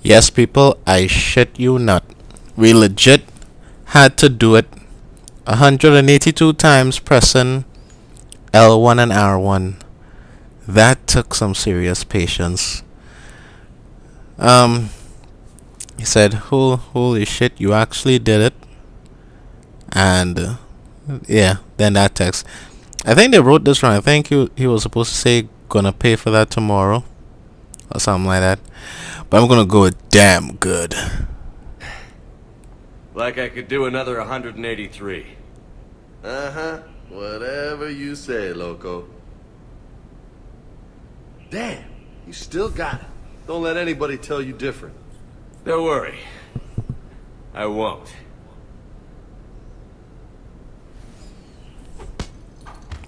Yes, people, I shit you not. We legit had to do it 182 times pressing L1 and R1. That took some serious patience. Um, he said, holy shit, you actually did it. And, yeah, then that text. I think they wrote this wrong. I think he was supposed to say, gonna pay for that tomorrow. Or something like that. But I'm gonna go with damn good. Like I could do another 183. Uh-huh. Whatever you say, loco. Damn, you still got it. Don't let anybody tell you different. Don't worry. I won't.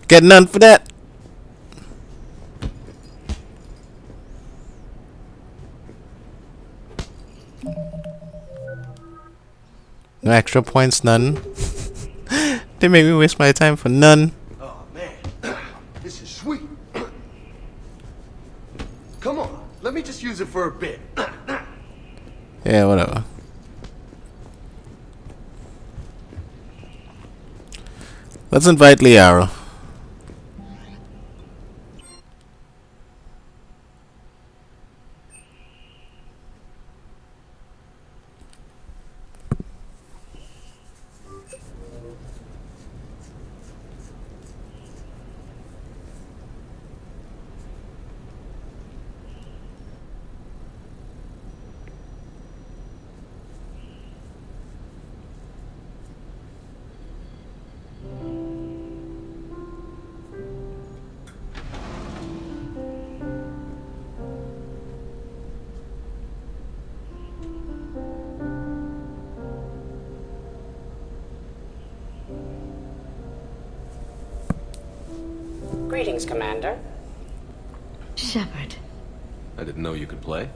Get none for that. No extra points, none. They make me waste my time for none. Oh, man. This is sweet. Come on, let me just use it for a bit. Yeah, whatever. Let's invite Liara. Greetings, Commander. Shepard. I didn't know you could play.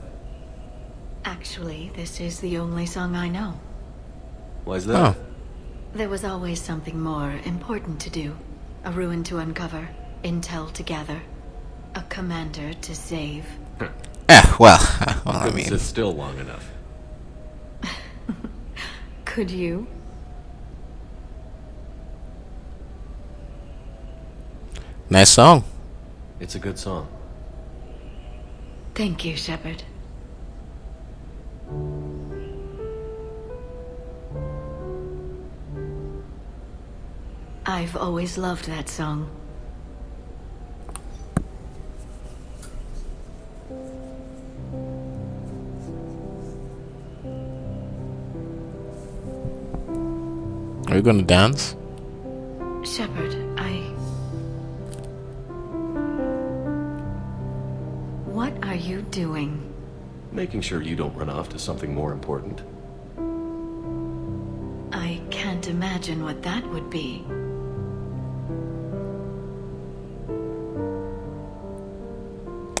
Actually, this is the only song I know. Why's that? Oh. There was always something more important to do. A ruin to uncover, intel to gather, a commander to save. Well, I Couldn't mean, sit still long enough. Could you? nice song. It's a good song. Thank you, Shepard. I've always loved that song. Are you gonna dance? Shepard, What are you doing? Making sure you don't run off to something more important. I can't imagine what that would be.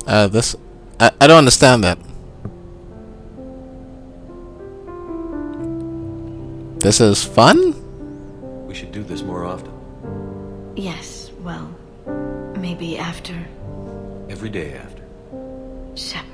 I don't understand that. This is fun? We should do this more often. Yes, well, maybe after. Every day after. Shepard.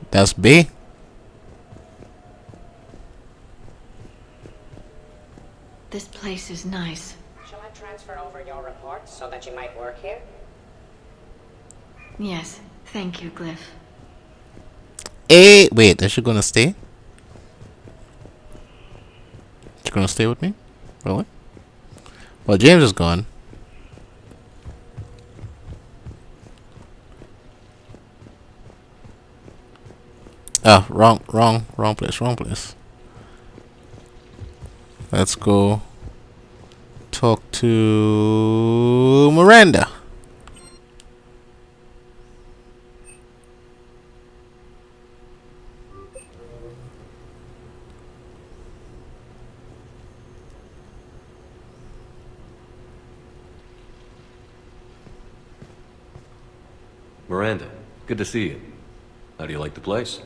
That's B. This place is nice. Shall I transfer over your report so that you might work here? Yes, thank you, Glyph. Hey, wait, is she gonna stay? She gonna stay with me? Really? Well, James is gone. Ah, wrong place. Let's go talk to Miranda. Miranda, Good to see you. How do you like the place?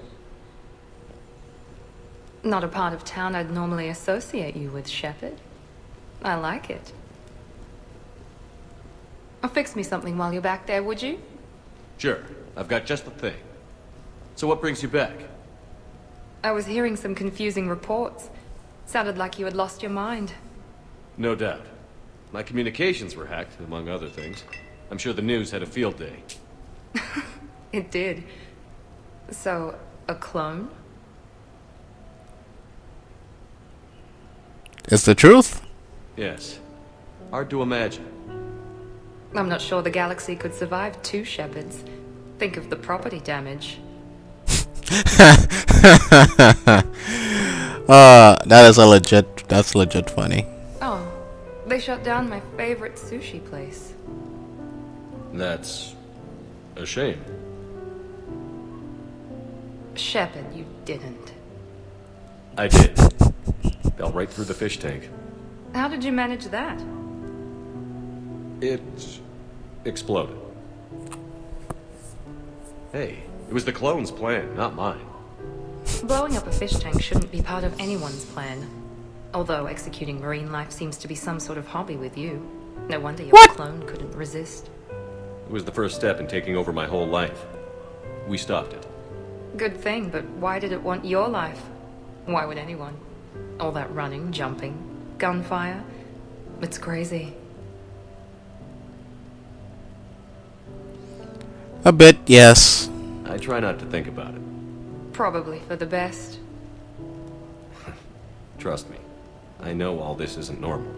Not a part of town I'd normally associate you with, Shepard. I like it. Fix me something while you're back there, would you? Sure. I've got just the thing. So what brings you back? I was hearing some confusing reports. Sounded like you had lost your mind. No doubt. My communications were hacked, among other things. I'm sure the news had a field day. It did. So, a clone? It's the truth. Yes. Hard to imagine. I'm not sure the galaxy could survive two Shepards. Think of the property damage. That's legit funny. Oh, they shut down my favorite sushi place. That's a shame. Shepard, you didn't. I did. Fell right through the fish tank. How did you manage that? It exploded. Hey, it was the clone's plan, not mine. Blowing up a fish tank shouldn't be part of anyone's plan. Although executing marine life seems to be some sort of hobby with you. No wonder your clone couldn't resist. It was the first step in taking over my whole life. We stopped it. Good thing, but why did it want your life? Why would anyone? All that running, jumping, gunfire. It's crazy. A bit, yes. I try not to think about it. Probably for the best. Trust me. I know all this isn't normal.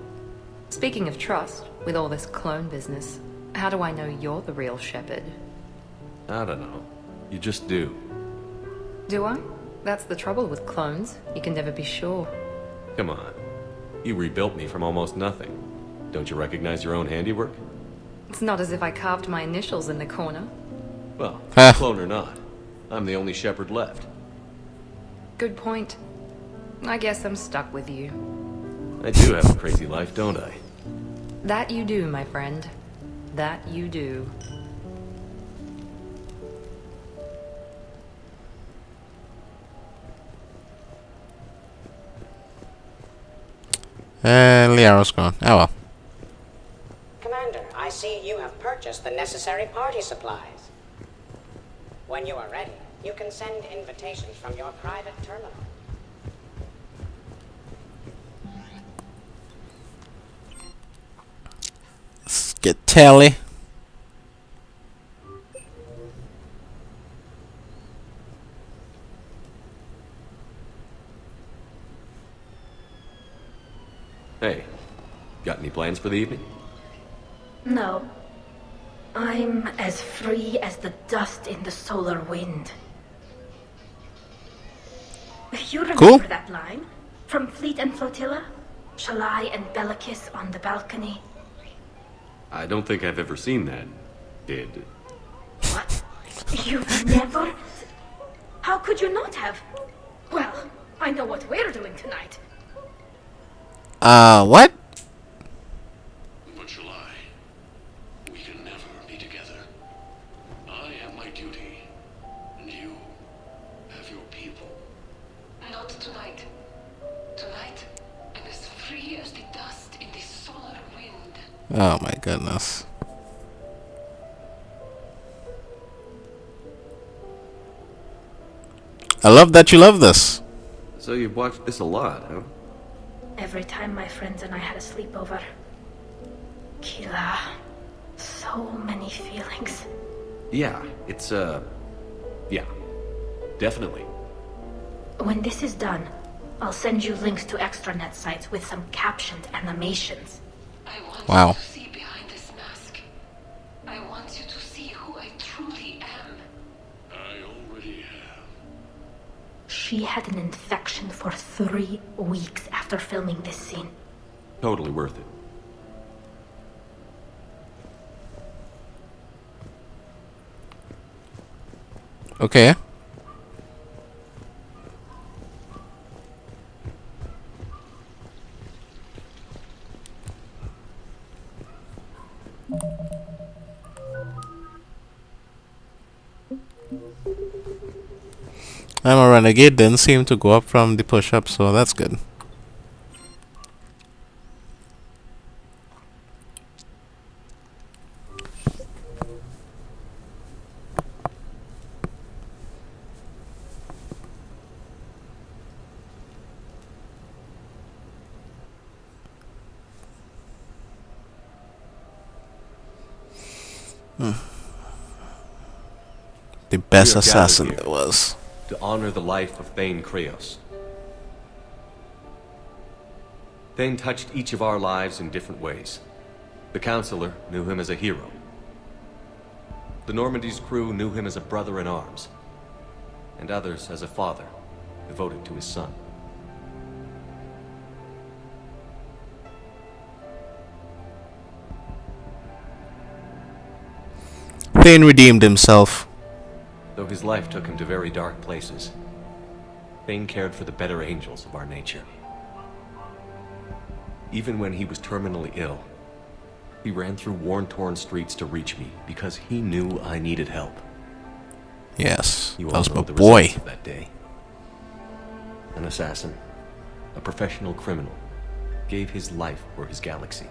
Speaking of trust, with all this clone business, how do I know you're the real Shepard? I don't know. You just do. Do I? That's the trouble with clones. You can never be sure. Come on. You rebuilt me from almost nothing. Don't you recognize your own handiwork? It's not as if I carved my initials in the corner. Well, Huh. clone or not, I'm the only Shepherd left. Good point. I guess I'm stuck with you. I do have a crazy life, don't I? That you do, my friend. That you do. And Liara's gone. Oh well. Commander, I see you have purchased the necessary party supplies. When you are ready, you can send invitations from your private terminal. Let's get Tally. Hey, got any plans for the evening? No. I'm as free as the dust in the solar wind. You remember Cool. that line? From Fleet and Flotilla? Shalai and Bellicus on the balcony? I don't think I've ever seen that. Did. What? You've never? How could you not have? Well, I know what we're doing tonight. What? But shall I? We can never be together. I have my duty, and you have your people. Not tonight. Tonight, I'm as free as the dust in the solar wind. Oh my goodness. I love that you love this. So you've watched this a lot, huh? Every time my friends and I had a sleepover. Kila. So many feelings. Yeah, it's, yeah. Definitely. When this is done, I'll send you links to extranet sites with some captioned animations. I want Wow. you to see behind this mask. I want you to see who I truly am. I already have. She had an infection for 3 weeks after filming this scene. Totally worth it. Okay. I'm a renegade didn't seem to go up from the push-up, so that's good. The best We are gathered assassin here there was. to honor the life of Thane Krios. Thane touched each of our lives in different ways. The Counselor knew him as a hero. The Normandy's crew knew him as a brother in arms, and others as a father, devoted to his son. Thane redeemed himself. Though his life took him to very dark places, Thane cared for the better angels of our nature. Even when he was terminally ill, he ran through worn-torn streets to reach me because he knew I needed help. Yes, You that all was know my the boy. results of that day. An assassin, a professional criminal, gave his life for his galaxy.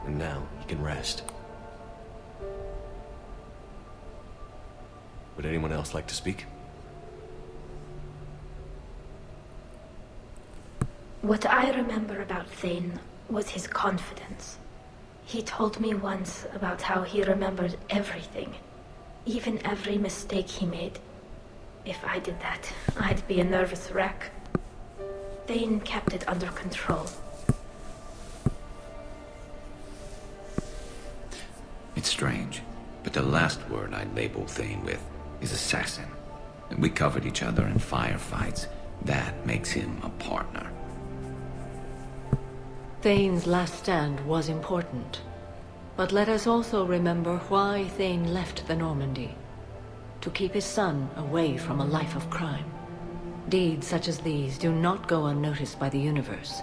And now he can rest. Would anyone else like to speak? What I remember about Thane was his confidence. He told me once about how he remembered everything, even every mistake he made. If I did that, I'd be a nervous wreck. Thane kept it under control. It's strange, but the last word I'd label Thane with is assassin. We covered each other in firefights. That makes him a partner. Thane's last stand was important. But let us also remember why Thane left the Normandy. To keep his son away from a life of crime. Deeds such as these do not go unnoticed by the universe.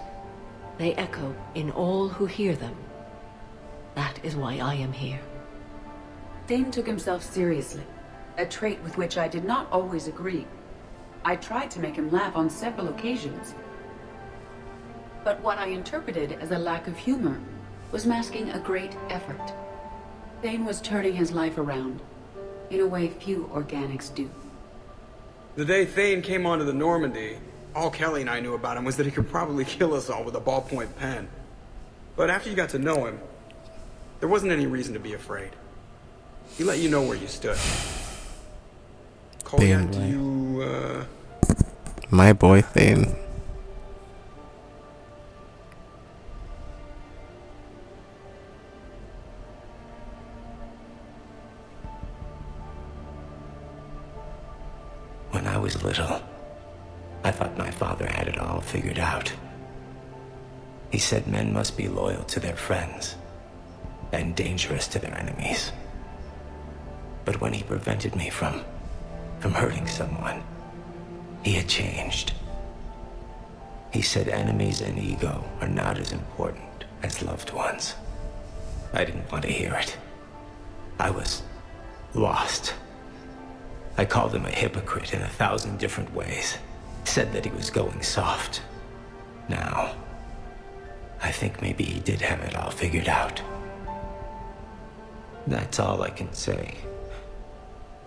They echo in all who hear them. That is why I am here. Thane took himself seriously, a trait with which I did not always agree. I tried to make him laugh on several occasions. But what I interpreted as a lack of humor was masking a great effort. Thane was turning his life around, in a way few organics do. The day Thane came onto the Normandy, all Kelly and I knew about him was that he could probably kill us all with a ballpoint pen. But after you got to know him, there wasn't any reason to be afraid. He let you know where you stood. Thane, Do you, my boy Thane. When I was little, I thought my father had it all figured out. He said men must be loyal to their friends and dangerous to their enemies. But when he prevented me from hurting someone, he had changed. He said enemies and ego are not as important as loved ones. I didn't want to hear it. I was lost. I called him a hypocrite in 1,000 different ways. Said that he was going soft. Now, I think maybe he did have it all figured out. That's all I can say.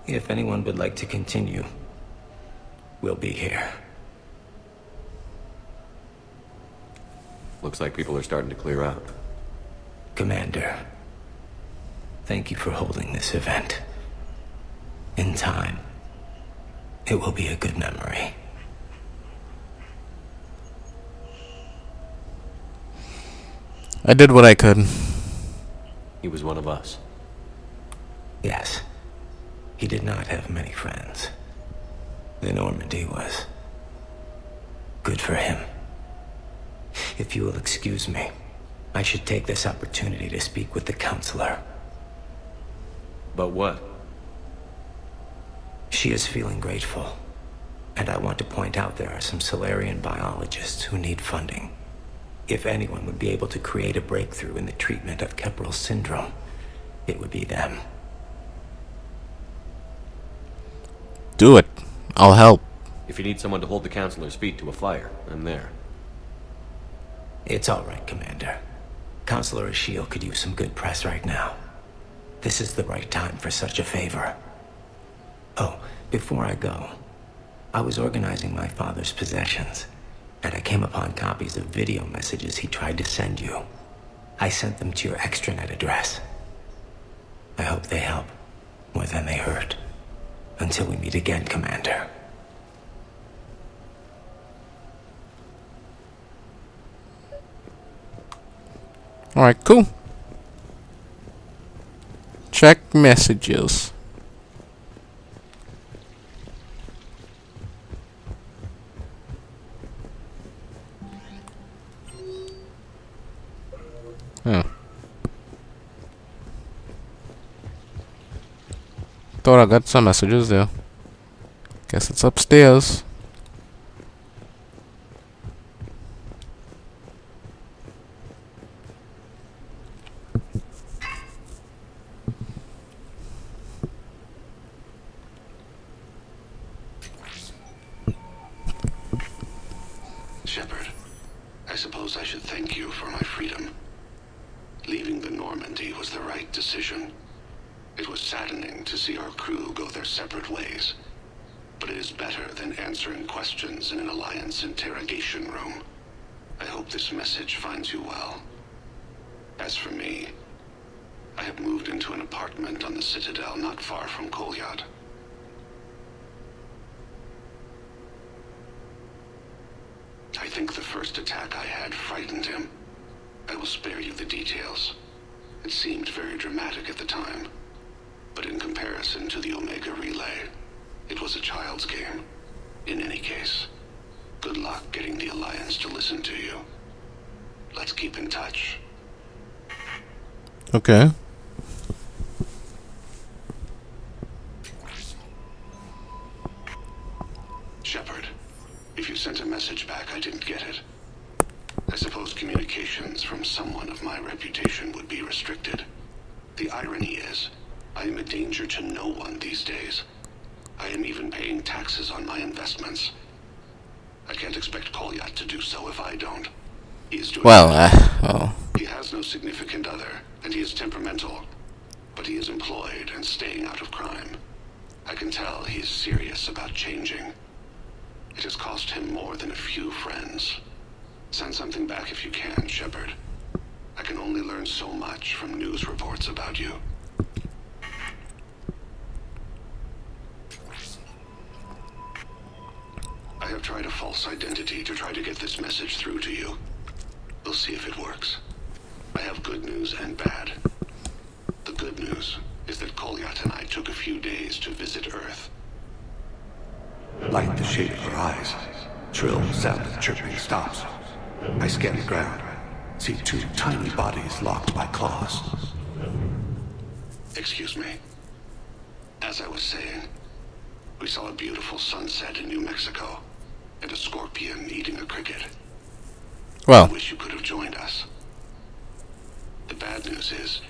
If anyone would like to continue, we'll be here. Looks like people are starting to clear out. Commander, thank you for holding this event. In time, it will be a good memory. I did what I could. He was one of us. Yes. He did not have many friends. The Normandy was good for him. If you will excuse me, I should take this opportunity to speak with the Counselor. But what? She is feeling grateful, and I want to point out there are some Solarian biologists who need funding. If anyone would be able to create a breakthrough in the treatment of Keppel syndrome, it would be them. Do it. I'll help. If you need someone to hold the Counselor's feet to a fire, I'm there. It's all right, Commander. Counselor Ashiel could use some good press right now. This is the right time for such a favor. Oh, before I go, I was organizing my father's possessions, and I came upon copies of video messages he tried to send you. I sent them to your extranet address. I hope they help more than they hurt. Until we meet again, Commander. Alright, cool. Check messages. Thought I got some messages there. Guess it's upstairs. Shepard, I suppose I should thank you for my freedom. Leaving the Normandy was the right decision. It was saddening to see our crew go their separate ways, but it is better than answering questions in an Alliance interrogation room. I hope this message finds you well. As for me, I have moved into an apartment on the Citadel not far from Kolyat. I think the first attack I had frightened him. I will spare you the details. It seemed very dramatic at the time, but in comparison to the Omega Relay, it was a child's game. In any case, good luck getting the Alliance to listen to you. Let's keep in touch. Okay. Shepard, if you sent a message back, I didn't get it. I suppose communications from someone of my reputation would be restricted. The irony is, I am a danger to no one these days. I am even paying taxes on my investments. I can't expect Kolyat to do so if I don't. He is doing He has no significant other, and he is temperamental. But he is employed and staying out of crime. I can tell he is serious about changing. It has cost him more than a few friends. Send something back if you can, Shepard. I can only learn so much from news reports about you. I have tried a false identity to try to get this message through to you. We'll see if it works. I have good news and bad. The good news is that Kolyat and I took a few days to visit Earth. Light the shape of her eyes. Shrill sound of chirping stops. I scan the ground. See two tiny bodies locked by claws. Excuse me. As I was saying, we saw a beautiful sunset in New Mexico, and a scorpion eating a cricket. Well, I wish you could have joined us. The bad news is,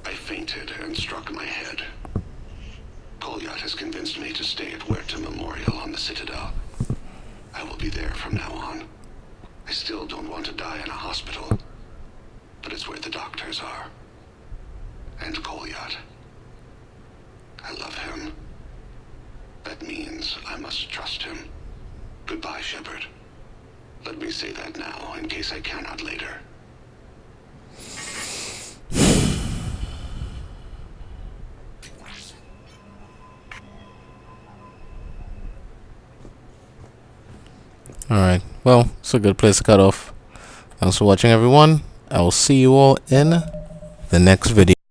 I fainted and struck my head. Kolyat has convinced me to stay at Huerta Memorial on the Citadel. I will be there from now on. I still don't want to die in a hospital, but it's where the doctors are. And Kolyat. I love him. That means I must trust him. Goodbye, Shepard. Let me say that now, in case I cannot later. alright. Well, it's a good place to cut off. Thanks for watching, everyone. I will see you all in the next video.